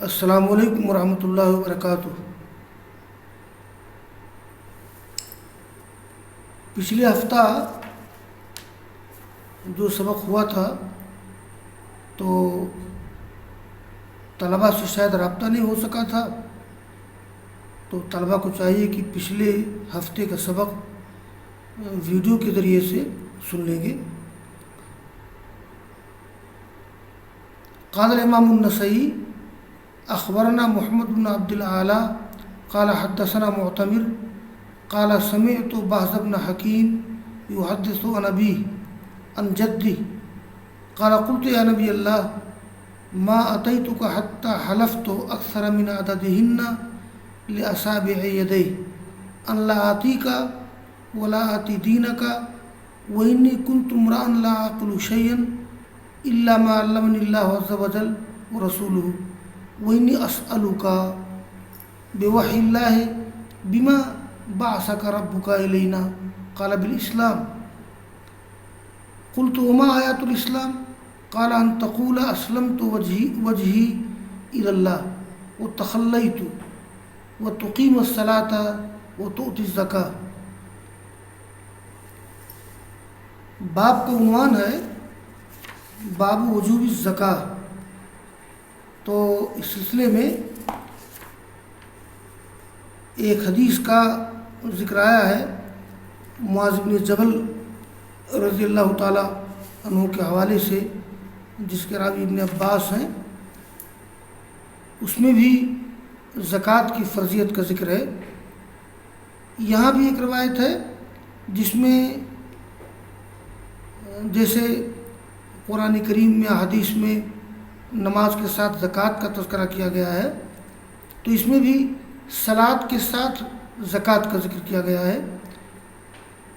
السلام علیکم ورحمۃ اللہ وبرکاتہ۔ پچھلے ہفتہ جو سبق ہوا تھا تو طلباء سے شاید رابطہ نہیں ہو سکا تھا، تو طلباء کو چاہیے کہ پچھلے ہفتے کا سبق ویڈیو کے ذریعے سے سن لیں گے۔ قال الامام النسائی اخبرنا محمد بن عبد الاعلی قال حدثنا معتمر قال سمعت بهز بن حکیم يحدث عن ابيه عن جدي قال قلت يا نبي الله ما اتيتك حتى حلفت اكثر من عددهن لاصابع يدي ان لا اتيك ولا اتي دينك واني كنت امرا لا اعقل شيئا الا ما علمني الله عز وجل ورسوله وإني أسألك بوحي الله بما بعثك ربك إلينا قال بالإسلام قلت وما آيات الإسلام قال أن تقول أسلمت وجهي إلى الله وتخليت وتقيم الصلاة وتؤتي الزكاة۔ باب کا عنوان ہے باب وجوب الزکاة۔ تو اس سلسلے میں ایک حدیث کا ذکر آیا ہے معاذ بن جبل رضی اللہ تعالی عنہ کے حوالے سے، جس کے راوی ابن عباس ہیں۔ اس میں بھی زکوٰۃ کی فرضیت کا ذکر ہے۔ یہاں بھی ایک روایت ہے جس میں جیسے قرآن کریم میں حدیث میں نماز کے ساتھ زکوٰۃ کا تذکرہ کیا گیا ہے، تو اس میں بھی صلاۃ کے ساتھ زکوٰۃ کا ذکر کیا گیا ہے،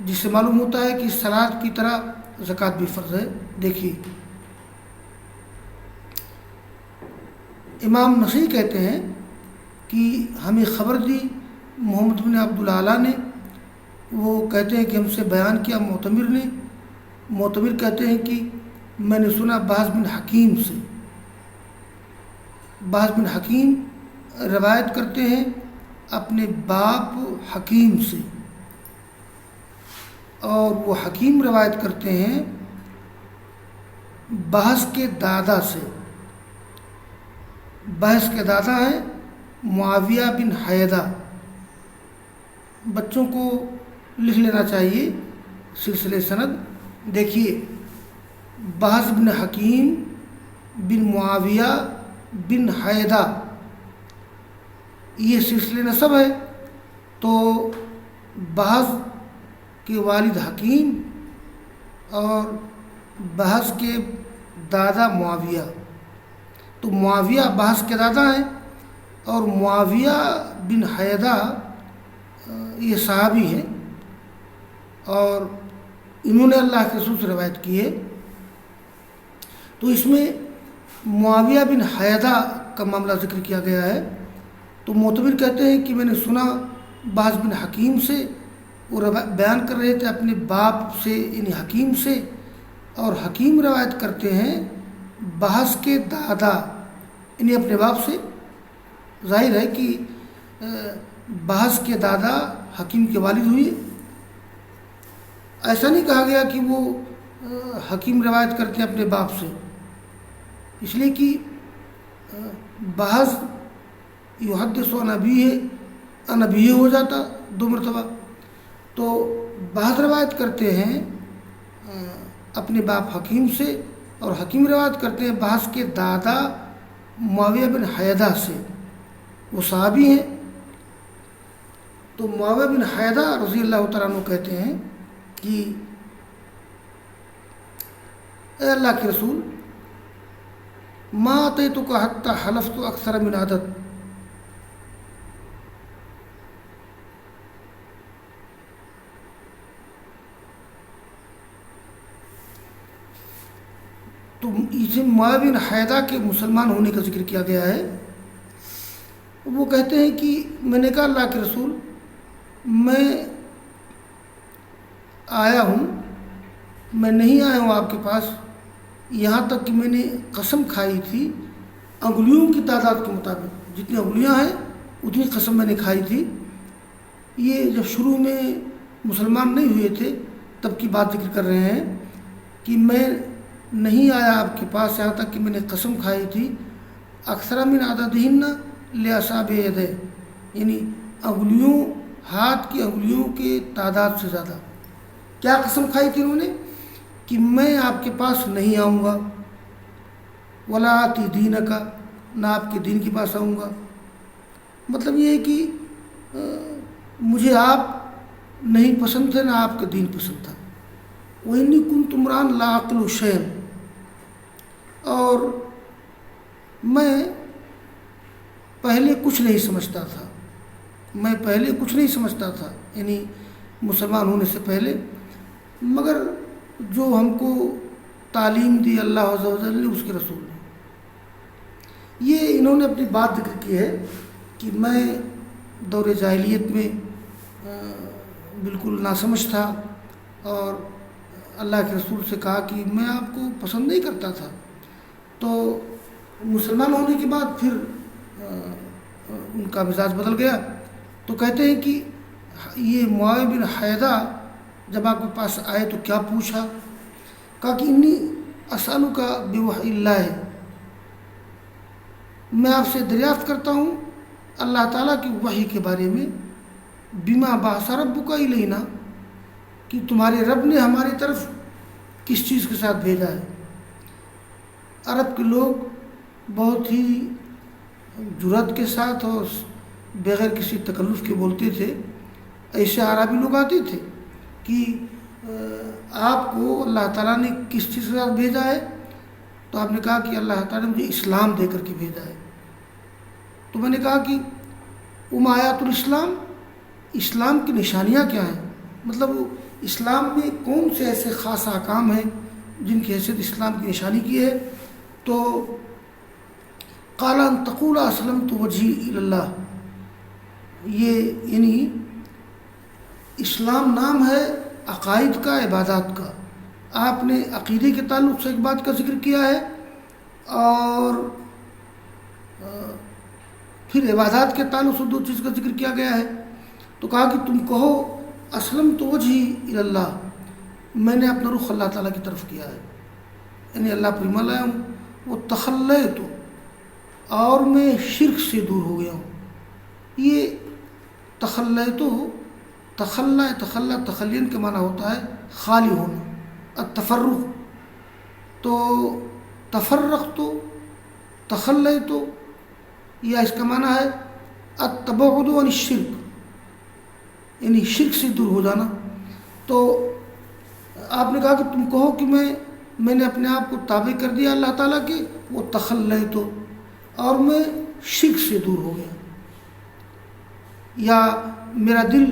جس سے معلوم ہوتا ہے کہ صلاۃ کی طرح زکوٰۃ بھی فرض ہے۔ دیکھیے امام نسائی کہتے ہیں کہ ہمیں خبر دی محمد بن عبد الاعلی نے، وہ کہتے ہیں کہ ہم سے بیان کیا معتمر نے، معتمر کہتے ہیں کہ میں نے سنا بہز بن حکیم سے۔ بہز بن حکیم روایت کرتے ہیں اپنے باپ حکیم سے، اور وہ حکیم روایت کرتے ہیں بہز کے دادا سے۔ بہز کے دادا ہیں معاویہ بن حیدہ۔ بچوں کو لکھ لینا چاہیے سلسلے سند۔ دیکھیے بہز بن حکیم بن معاویہ بن حیدہ، یہ سلسلے نسب ہے۔ تو بہز کے والد حکیم اور بہز کے دادا معاویہ، تو معاویہ بہز کے دادا ہیں، اور معاویہ بن حیدہ یہ صحابی ہیں، اور انہوں نے اللہ کے رسول سے روایت کی ہے۔ تو اس میں معاویہ بن حیدہ کا معاملہ ذکر کیا گیا ہے۔ تو معتبر کہتے ہیں کہ میں نے سنا بہز بن حکیم سے، وہ بیان کر رہے تھے اپنے باپ سے یعنی حکیم سے، اور حکیم روایت کرتے ہیں بہز کے دادا یعنی اپنے باپ سے۔ ظاہر ہے کہ بہز کے دادا حکیم کے والد ہوئے۔ ایسا نہیں کہا گیا کہ وہ حکیم روایت کرتے ہیں اپنے باپ سے، اس لیے کہ بہز یحدث عن ابیہ عن ابیہ ہو جاتا دو مرتبہ، تو بہز روایت کرتے ہیں اپنے باپ حکیم سے، اور حکیم روایت کرتے ہیں بہز کے دادا معاویہ بن حیدہ سے، وہ صحابی ہیں۔ تو معاویہ بن حیدہ رضی اللہ تعالیٰ عنہ کہتے ہیں کہ اے اللہ کے رسول ما اتیتک حتی حلفت اکثر من عدد، تو اسے معاویہ بن حیدہ کے مسلمان ہونے کا ذکر کیا گیا ہے۔ وہ کہتے ہیں کہ میں نے کہا اللہ کے رسول میں آیا ہوں، میں نہیں آیا ہوں آپ کے پاس، یہاں تک کہ میں نے قسم کھائی تھی انگلیوں کی تعداد کے مطابق جتنی انگلیاں ہیں اتنی قسم میں نے کھائی تھی۔ یہ جب شروع میں مسلمان نہیں ہوئے تھے تب کی بات ذکر کر رہے ہیں کہ میں نہیں آیا آپ کے پاس یہاں تک کہ میں نے قسم کھائی تھی اکثر من عددہن لاصابع یدی، یعنی انگلیوں، ہاتھ کی انگلیوں کے تعداد سے زیادہ۔ کیا قسم کھائی تھی انہوں نے؟ کہ میں آپ کے پاس نہیں آؤں گا، ولا آتی دینک، نہ آپ کے دین کے پاس آؤں گا۔ مطلب یہ ہے کہ مجھے آپ نہیں پسند تھے، نہ آپ کا دین پسند تھا۔ وَإِنِّي كُنْتُ امْرَأً لَا أَعْقِلُ شَيْئًا، اور میں پہلے کچھ نہیں سمجھتا تھا، میں پہلے کچھ نہیں سمجھتا تھا، یعنی مسلمان ہونے سے پہلے، مگر جو ہم کو تعلیم دی اللہ عز و جل نے، اس کے رسول نے۔ یہ انہوں نے اپنی بات ذکر کی ہے کہ میں دور جاہلیت میں بالکل ناسمجھ تھا، اور اللہ کے رسول سے کہا کہ میں آپ کو پسند نہیں کرتا تھا۔ تو مسلمان ہونے کے بعد پھر ان کا مزاج بدل گیا، تو کہتے ہیں کہ یہ معاویہ بن حیدہ جب آپ کے پاس آئے تو کیا پوچھا؟ کہا کہ انی اسألک بوحی اللہ، میں آپ سے دریافت کرتا ہوں اللہ تعالیٰ کی وحی کے بارے میں، بما بعث ربک الینا، کہ تمہارے رب نے ہماری طرف کس چیز کے ساتھ بھیجا ہے۔ عرب کے لوگ بہت ہی جرأت کے ساتھ اور بغیر کسی تکلف کے بولتے تھے۔ ایسے عربی لوگ آتے تھے کہ آپ کو اللہ تعالیٰ نے کس چیز کے ساتھ بھیجا ہے؟ تو آپ نے کہا کہ اللہ تعالیٰ نے مجھے اسلام دے کر کے بھیجا ہے۔ تو میں نے کہا کہ آیات الاسلام، اسلام کی نشانیاں کیا ہیں؟ مطلب اسلام میں کون سے ایسے خاص احکام ہیں جن کی حیثیت اسلام کی نشانی کی ہے؟ تو قال ان تقول اسلمت وجہی الی اللہ، یہ یعنی اسلام نام ہے عقائد کا، عبادات کا۔ آپ نے عقیدے کے تعلق سے ایک بات کا ذکر کیا ہے، اور پھر عبادات کے تعلق سے 2 چیز کا ذکر کیا گیا ہے۔ تو کہا کہ تم کہو اسلمت وجہی الی اللہ، میں نے اپنا رخ اللہ تعالیٰ کی طرف کیا ہے، یعنی اللہ پر ایمان لایا ہوں۔ وہ تخلیت، اور میں شرک سے دور ہو گیا ہوں۔ یہ تخلیت، تخلین کے معنی ہوتا ہے خالی ہونا، التفرق۔ تو تفرقت، تخلیت، یا اس کا معنی ہے التبعد عن الشرک، یعنی شرک سے دور ہو جانا۔ تو آپ نے کہا کہ تم کہو کہ میں نے اپنے آپ کو تابع کر دیا اللہ تعالیٰ کے، وہ تخلیت، اور میں شرک سے دور ہو گیا، یا میرا دل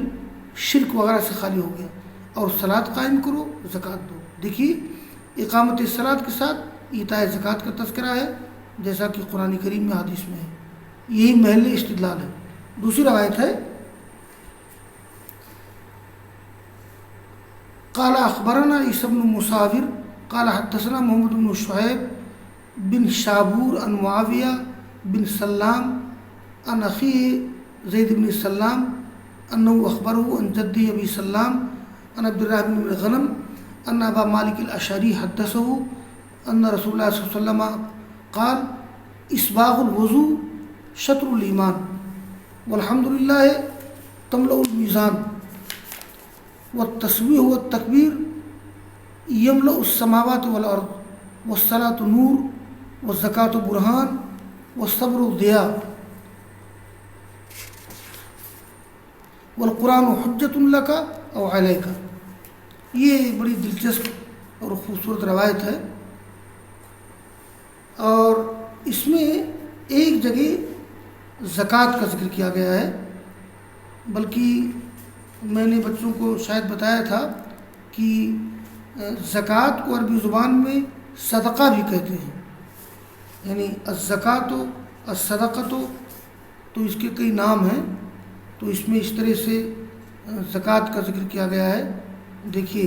شرک وغیرہ سے خالی ہو گیا۔ اور صلاۃ قائم کرو، زکوٰۃ دو۔ دیکھیے اقامت صلاۃ کے ساتھ ایتاء زکوٰۃ کا تذکرہ ہے، جیسا کہ قرآن کریم میں، حدیث میں ہے۔ یہی محل استدلال ہے۔ دوسری روایت ہے، قال اخبرنا عیسی بن مصاور قال حدثنا محمد بن شعیب بن شابور عن معاویہ بن سلام عن اخیہ زید بن سلام انه اخبره عن جدی ابی سلام عن عبد الرحمن بن غنم ان ابا مالک الاشعری حدثه ان رسول اللہ صلی اللہ علیہ وسلم قال اسباغ الوضوء شطر الایمان والحمد للہ تملأ المیزان والتسبیح والتکبیر یملأ السماوات والارض والصلاۃ نور والزکاۃ برہان والصبر ضیاء والقرآن حجۃ لک او علیک۔ یہ بڑی دلچسپ اور خوبصورت روایت ہے، اور اس میں ایک جگہ زکوٰۃ کا ذکر کیا گیا ہے، بلکہ میں نے بچوں کو شاید بتایا تھا کہ زکوٰۃ کو عربی زبان میں صدقہ بھی کہتے ہیں، یعنی الزکوٰۃ الصدقۃ، تو اس کے کئی نام ہیں۔ تو اس میں اس طرح سے زکوٰۃ کا ذکر کیا گیا ہے۔ دیکھیے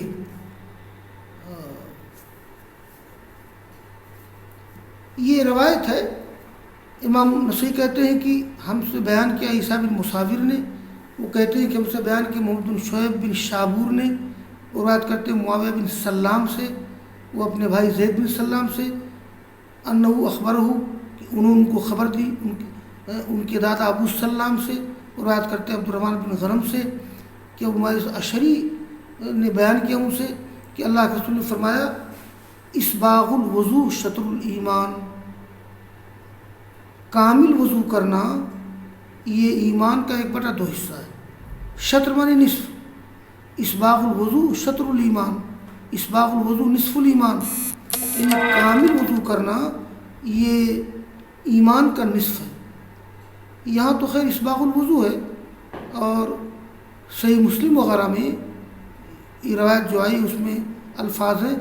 یہ روایت ہے امام نسائی کہتے ہیں کہ ہم سے بیان کیا عیسیٰ بن مصاور نے، وہ کہتے ہیں کہ ہم سے بیان کیا محمد بن شعیب بن شابور نے، اور بات کرتے ہیں معاویہ بن سلام سے، وہ اپنے بھائی زید بن سلام سے، انہو اخبرہ کہ انہوں نے ان کو خبر دی ان کے دادا ابو سلام سے، اور بات کرتے ہیں عبد الرحمن بن غنم سے کہ ابو مالک اشعری نے بیان کیا ان سے کہ اللہ کے رسول نے فرمایا اسباغ الوضو شطر الایمان، کامل وضو کرنا یہ ایمان کا 1/2 حصہ ہے۔ شطر معنی نصف، اسباغ الوضو شطر الایمان، اسباغ الوضو نصف الایمان، یعنی کامل وضو کرنا یہ ایمان کا نصف ہے۔ یہاں تو خیر اسباغ الوضو ہے، اور صحیح مسلم وغیرہ میں یہ روایت جو آئی اس میں الفاظ ہیں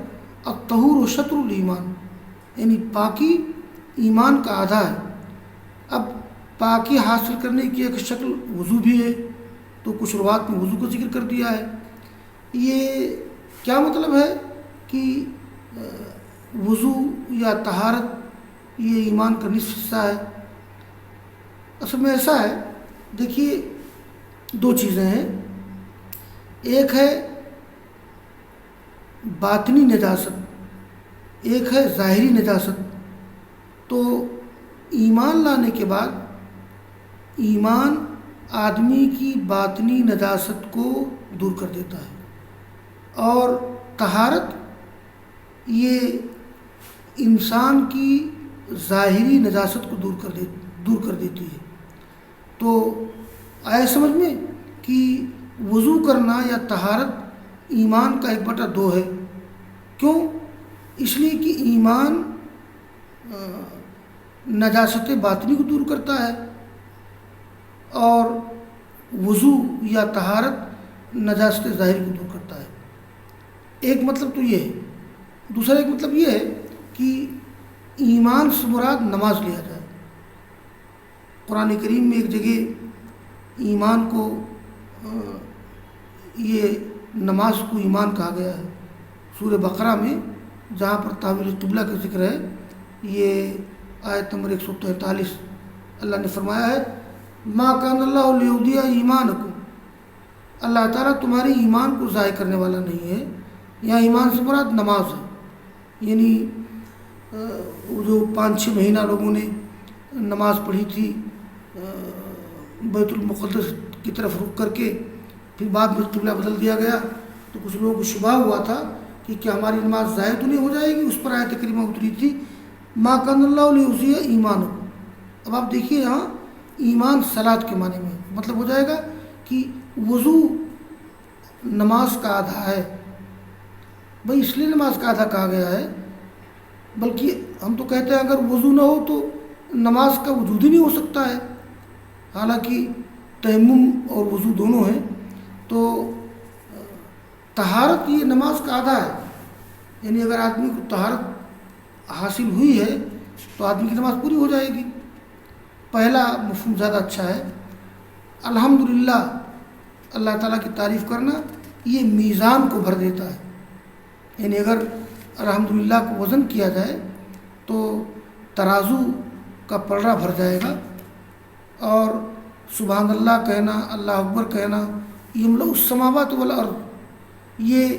الطہور شطر الایمان، یعنی پاکی ایمان کا آدھا ہے۔ اب پاکی حاصل کرنے کی ایک شکل وضو بھی ہے، تو کچھ روایات میں وضو کا ذکر کر دیا ہے۔ یہ کیا مطلب ہے کہ وضو یا طہارت یہ ایمان کا نصف حصہ ہے؟ اصل میں ایسا ہے، دیکھیے 2 چیزیں ہیں، ایک ہے باطنی نجاست، ایک ہے ظاہری نجاست۔ تو ایمان لانے کے بعد ایمان آدمی کی باطنی نجاست کو دور کر دیتا ہے، اور طہارت یہ انسان کی ظاہری نجاست کو دور کر دیتی ہے۔ تو آئے سمجھ میں کہ وضو کرنا یا طہارت ایمان کا 1/2 ہے۔ کیوں؟ اس لیے کہ ایمان نجاست باطنی کو دور کرتا ہے، اور وضو یا طہارت نجاست ظاہری کو دور کرتا ہے۔ ایک مطلب تو یہ ہے۔ دوسرا ایک مطلب یہ ہے کہ ایمان سے مراد نماز لیا جائے۔ قرآن کریم میں ایک جگہ ایمان کو یہ نماز کو ایمان کہا گیا ہے، سورہ بقرہ میں جہاں پر تحویل قبلہ کا ذکر ہے، یہ آیت نمبر 143 اللہ نے فرمایا ہے ما کان اللہ لیضیع ایمانکم، اللہ تعالیٰ تمہاری ایمان کو ضائع کرنے والا نہیں ہے۔ یہاں ایمان سے مراد نماز ہے، یعنی جو 5-6 مہینہ لوگوں نے نماز پڑھی تھی بیت المقدس کی طرف رخ کر کے، پھر بعد میں قبلہ بدل دیا گیا، تو کچھ لوگوں کو شبہ ہوا تھا کہ کیا ہماری نماز ضائع تو نہیں ہو جائے گی، اس پر آیت کریمہ اتری تھی ما کان اللہ لیضیع ایمانکم۔ اب آپ دیکھیے یہاں ایمان صلاۃ کے معنی میں مطلب ہو جائے گا کہ وضو نماز کا آدھا ہے۔ بھائی اس لیے نماز کا آدھا کہا گیا ہے، بلکہ ہم تو کہتے ہیں اگر وضو نہ ہو تو نماز کا وجود ہی نہیں ہو سکتا ہے، حالانکہ تیمم اور وضو دونوں ہیں۔ تو طہارت یہ نماز کا آدھا ہے، یعنی اگر آدمی کو طہارت حاصل ہوئی ہے تو آدمی کی نماز پوری ہو جائے گی۔ پہلا مفہوم زیادہ اچھا ہے۔ الحمدللہ، اللہ تعالیٰ کی تعریف کرنا یہ میزان کو بھر دیتا ہے، یعنی اگر الحمدللہ کو وزن کیا جائے تو ترازو کا پلڑا بھر جائے گا، اور سبحان اللہ کہنا، اللہ اکبر کہنا، یملأ السماوات والارض، یہ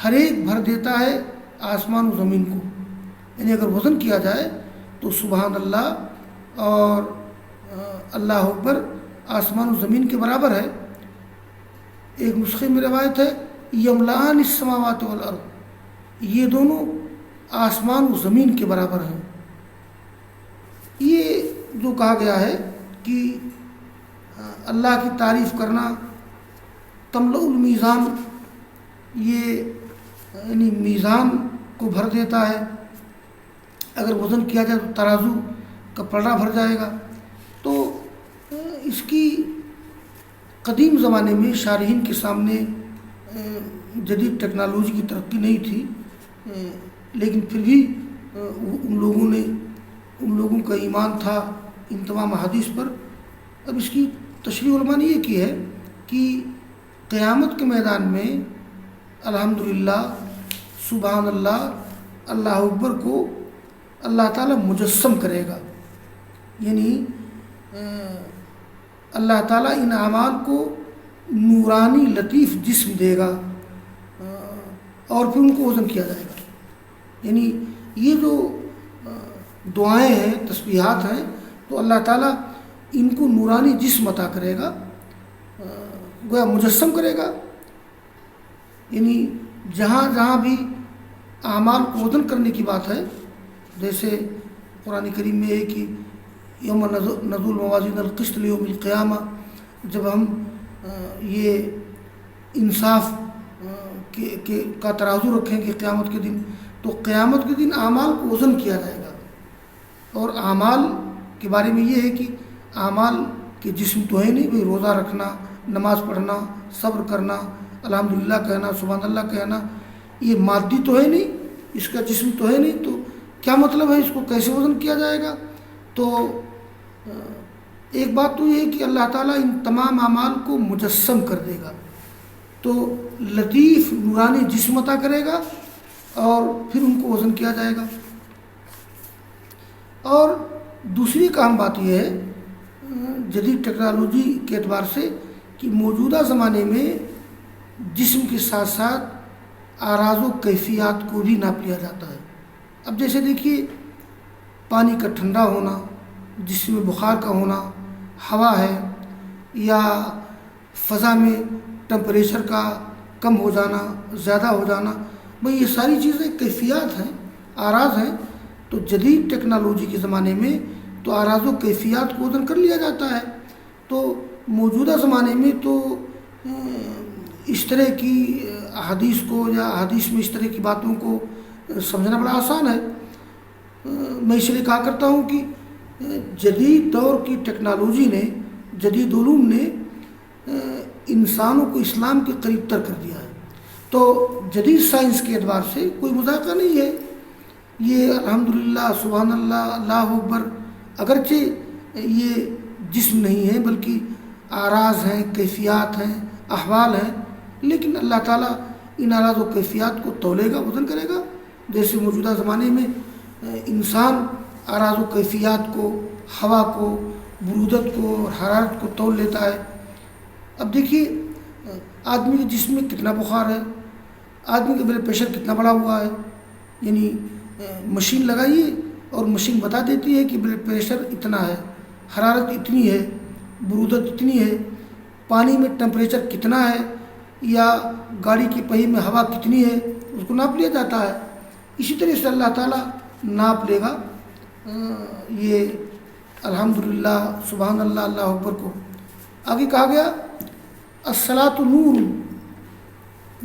ہر ایک بھر دیتا ہے آسمان و زمین کو۔ یعنی اگر وزن کیا جائے تو سبحان اللہ اور اللہ اکبر آسمان و زمین کے برابر ہے۔ ایک نسخے میں روایت ہے یملأان السماوات والارض، یہ دونوں آسمان و زمین کے برابر ہیں۔ یہ جو کہا گیا ہے کہ اللہ کی تعریف کرنا تملأ المیزان، یہ یعنی میزان کو بھر دیتا ہے، اگر وزن کیا جائے تو ترازو کا پلڑا بھر جائے گا۔ تو اس کی قدیم زمانے میں شارحین کے سامنے جدید ٹیکنالوجی کی ترقی نہیں تھی، لیکن پھر بھی ان لوگوں کا ایمان تھا ان تمام احادیث پر۔ اب اس کی تشریح علماء نے یہ کی ہے کہ قیامت کے میدان میں الحمدللہ، سبحان اللہ، اللہ اکبر کو اللہ تعالیٰ مجسم کرے گا، یعنی اللہ تعالیٰ ان اعمال کو نورانی لطیف جسم دے گا اور پھر ان کو وزن کیا جائے گا. یعنی یہ جو دعائیں ہیں، تسبیحات ہیں، تو اللہ تعالیٰ ان کو نورانی جسم عطا کرے گا، گویا مجسم کرے گا. یعنی جہاں جہاں بھی اعمال کو وزن کرنے کی بات ہے، جیسے قرآن کریم میں ہے کہ یوم نزول موازین القسط لیوم القیامہ، جب ہم یہ انصاف کا ترازو رکھیں گے قیامت کے دن، تو قیامت کے دن اعمال کو وزن کیا جائے گا. اور اعمال کے بارے میں یہ ہے کہ اعمال کے جسم تو ہے نہیں، بھائی روزہ رکھنا، نماز پڑھنا، صبر کرنا، الحمدللہ کہنا، سبحان اللہ کہنا، یہ مادی تو ہے نہیں، اس کا جسم تو ہے نہیں، تو کیا مطلب ہے، اس کو کیسے وزن کیا جائے گا؟ تو ایک بات تو یہ ہے کہ اللہ تعالیٰ ان تمام اعمال کو مجسم کر دے گا، تو لطیف نورانی جسم عطا کرے گا اور پھر ان کو وزن کیا جائے گا. اور دوسری اہم بات یہ ہے جدید ٹیکنالوجی کے اعتبار سے کہ موجودہ زمانے میں جسم کے ساتھ ساتھ اعراض و کیفیات کو بھی ناپ لیا جاتا ہے. اب جیسے دیکھیے پانی کا ٹھنڈا ہونا، جسم میں بخار کا ہونا، ہوا ہے، یا فضا میں ٹمپریچر کا کم ہو جانا، زیادہ ہو جانا، بھئی یہ ساری چیزیں کیفیات ہیں، اعراض ہیں. تو جدید ٹیکنالوجی کے زمانے میں تو اعراض و کیفیات کو وزن کر لیا جاتا ہے. تو موجودہ زمانے میں تو اس طرح کی احادیث کو یا احادیث میں اس طرح کی باتوں کو سمجھنا بڑا آسان ہے. میں اس لیے کہا کرتا ہوں کہ جدید دور کی ٹیکنالوجی نے، جدید علوم نے انسانوں کو اسلام کے قریب تر کر دیا ہے. تو جدید سائنس کے اعتبار سے کوئی مذاکرہ نہیں ہے. یہ الحمدللہ، سبحان اللہ، اللہ اکبر، اگرچہ یہ جسم نہیں ہے بلکہ اعراض ہیں، کیفیات ہیں، احوال ہیں، لیکن اللہ تعالیٰ ان اعراض و کیفیات کو تولے گا، وزن کرے گا. جیسے موجودہ زمانے میں انسان اعراض و کیفیات کو، ہوا کو، برودت کو اور حرارت کو تول لیتا ہے. اب دیکھیے آدمی کے جسم میں کتنا بخار ہے، آدمی کا بلڈ پریشر کتنا بڑھا ہوا ہے. یعنی مشین لگائیے اور مشین بتا دیتی ہے کہ بلڈ پریشر اتنا ہے، حرارت اتنی ہے، برودت اتنی ہے، پانی میں ٹمپریچر کتنا ہے، یا گاڑی کی پہی میں ہوا کتنی ہے، اس کو ناپ لیا جاتا ہے. اسی طرح سے اللہ تعالیٰ ناپ لے گا یہ الحمدللہ، سبحان اللہ، اللہ اکبر کو. آگے کہا گیا الصلاۃ نور،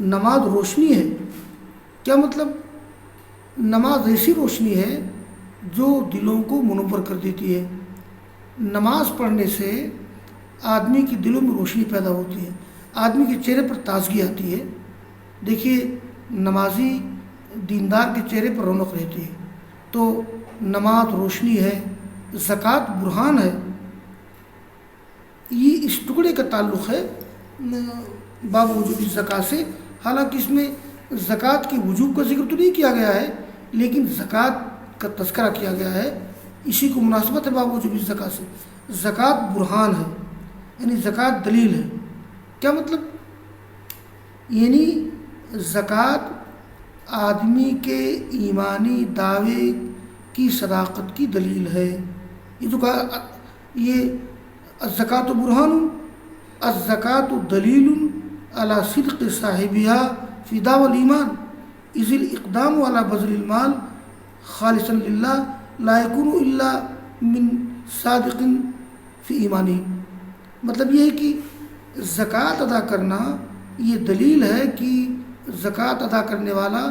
نماز روشنی ہے. کیا مطلب؟ نماز ایسی روشنی ہے جو دلوں کو منور کر دیتی ہے. نماز پڑھنے سے آدمی کے دلوں میں روشنی پیدا ہوتی ہے، آدمی کے چہرے پر تازگی آتی ہے. دیکھیے نمازی دیندار کے چہرے پر رونق رہتی ہے. تو نماز روشنی ہے، زکوٰۃ برہان ہے. یہ اس ٹکڑے کا تعلق ہے باب وجوب زکوٰۃ سے. حالانکہ اس میں زکوٰۃ کے وجوب کا ذکر تو نہیں کیا گیا ہے، لیکن زکوٰۃ کا تذکرہ کیا گیا ہے. اسی کو مناسبت ہے باب وجوب زکوٰۃ سے. زکوٰۃ برہان ہے، یعنی زکوٰۃ دلیل ہے. کیا مطلب؟ یعنی زکوٰۃ آدمی کے ایمانی دعوے کی صداقت کی دلیل ہے. یہ جو کہا، یہ الزکوٰۃ برہان، الزکوٰۃ دلیل علی صدق صاحبها فی دعوی الایمان اذ الاقدام علی بذل المال خالصا للہ لا یکون الا من صادق فی ایمانہ. مطلب یہ ہے کہ زکوٰۃ ادا کرنا یہ دلیل ہے کہ زکوٰۃ ادا کرنے والا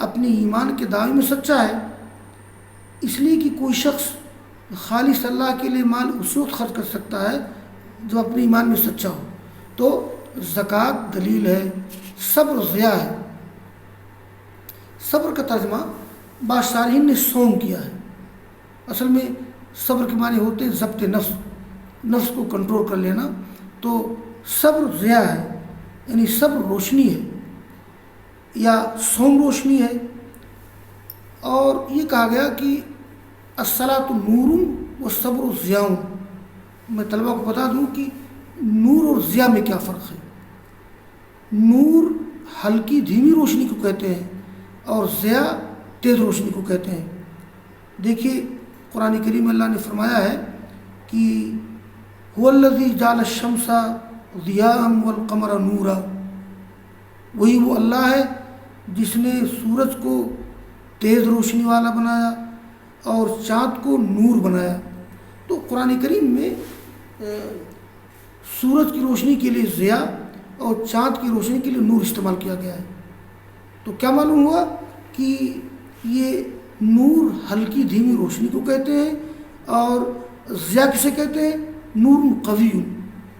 اپنے ایمان کے دعوے میں سچا ہے. اس لیے کہ کوئی شخص خالص اللہ کے لیے مال اس وقت خرچ کر سکتا ہے جو اپنے ایمان میں سچا ہو. تو زکوٰۃ دلیل ہے. صبر ضیاء ہے. صبر کا ترجمہ بعض شارحین نے صوم کیا ہے. اصل میں صبر کے معنی ہوتے ہیں ضبط نفس، نفس کو کنٹرول کر لینا. تو صبر ضیاء ہے، یعنی صبر روشنی ہے یا صوم روشنی ہے. اور یہ کہا گیا کہ الصلاۃ نور و وہ صبر و ضیاء. میں طلبہ کو بتا دوں کہ نور اور ضیاء میں کیا فرق ہے. نور ہلکی دھیمی روشنی کو کہتے ہیں اور ضیاء تیز روشنی کو کہتے ہیں. دیکھیے قرآن کریم میں اللہ نے فرمایا ہے کہ هو الذی جعل الشمس ضیاء والقمر نورا. وہی وہ اللہ ہے جس نے سورج کو تیز روشنی والا بنایا اور چاند کو نور بنایا. تو قرآن کریم میں سورج کی روشنی کے لیے ضیاء اور چاند کی روشنی کے لیے نور استعمال کیا گیا ہے. تو کیا معلوم ہوا کہ یہ نور ہلکی دھیمی روشنی کو کہتے ہیں اور ضیاء کسے کہتے ہیں؟ نور قوی.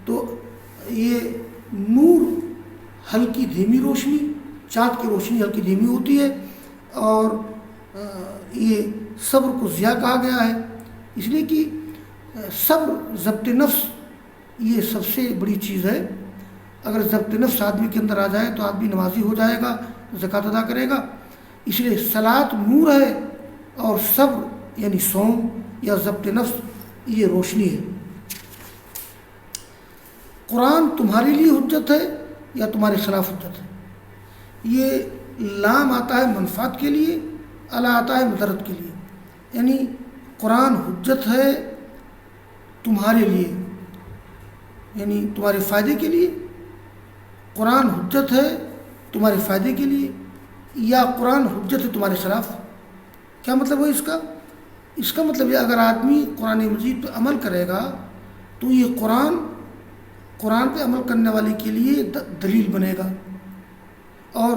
تو یہ نور ہلکی دھیمی روشنی، چاند کی روشنی ہلکی دھیمی ہوتی ہے، اور یہ صبر کو ضیاء کہا گیا ہے اس لیے کہ صبر ضبط نفس یہ سب سے بڑی چیز ہے. اگر ضبط نفس آدمی کے اندر آ جائے تو آدمی نمازی ہو جائے گا، زکوٰۃ ادا کرے گا. اس لیے صلاۃ نور ہے اور صبر یعنی صوم یا ضبط نفس یہ روشنی ہے. قرآن تمہارے لیے حجت ہے یا تمہارے خلاف حجت ہے؟ یہ لام آتا ہے منفعت کے لیے، الا آتا ہے مضرت کے لیے. یعنی قرآن حجت ہے تمہارے لیے یعنی تمہارے فائدے کے لیے، قرآن حجت ہے تمہارے فائدے کے لیے، یا قرآن حجت ہے تمہارے خلاف. کیا مطلب ہے اس کا؟ اس کا مطلب ہے اگر آدمی قرآن مجید پہ عمل کرے گا تو یہ قرآن پہ عمل کرنے والے کے لیے دلیل بنے گا، اور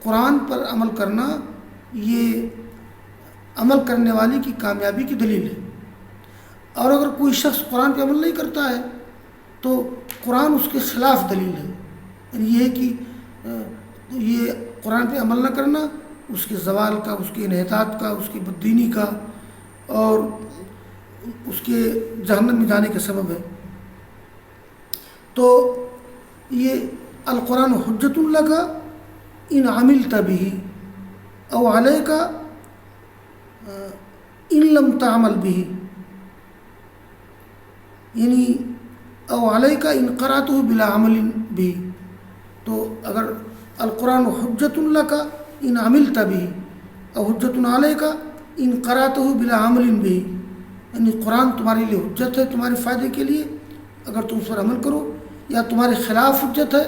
قرآن پر عمل کرنا یہ عمل کرنے والے کی کامیابی کی دلیل ہے. اور اگر کوئی شخص قرآن پہ عمل نہیں کرتا ہے تو قرآن اس کے خلاف دلیل ہے. یعنی یہ ہے کہ یہ قرآن پہ عمل نہ کرنا اس کے زوال کا، اس کے انحطاط کا، اس کی بددینی کا اور اس کے جہنم میں جانے کا سبب ہے. تو یہ القرآن حجت لک ان عملت به او علیک ان لم تعمل به، یعنی او علیک ان قرأته بلا عمل به. تو اگر القرآن حجت لک ان عملت به او حجت علیک ان قرأته بلا عمل به، یعنی قرآن تمہارے لیے حجت ہے تمہارے فائدے کے لیے اگر تم اس پر عمل کرو، یا تمہارے خلاف حجت ہے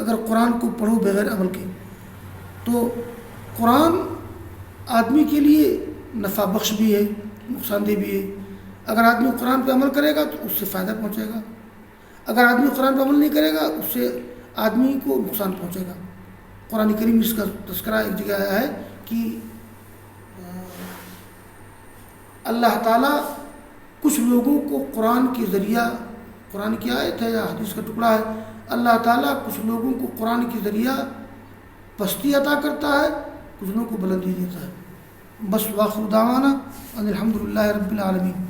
اگر قرآن کو پڑھو بغیر عمل کے. تو قرآن آدمی کے لیے نفع بخش بھی ہے، نقصان دہ بھی ہے. اگر آدمی قرآن پہ عمل کرے گا تو اس سے فائدہ پہنچے گا، اگر آدمی قرآن پہ عمل نہیں کرے گا اس سے آدمی کو نقصان پہنچے گا. قرآن کریم اس کا تذکرہ ایک جگہ آیا ہے کہ اللہ تعالیٰ کچھ لوگوں کو قرآن کے ذریعہ، قرآن کی آیت ہے یا حدیث کا ٹکڑا ہے، اللہ تعالیٰ کچھ لوگوں کو قرآن کے ذریعہ پستی عطا کرتا ہے، کچھ لوگوں کو بلندی دیتا ہے. بس واخر دعوانا ان الحمد للہ رب العالمین.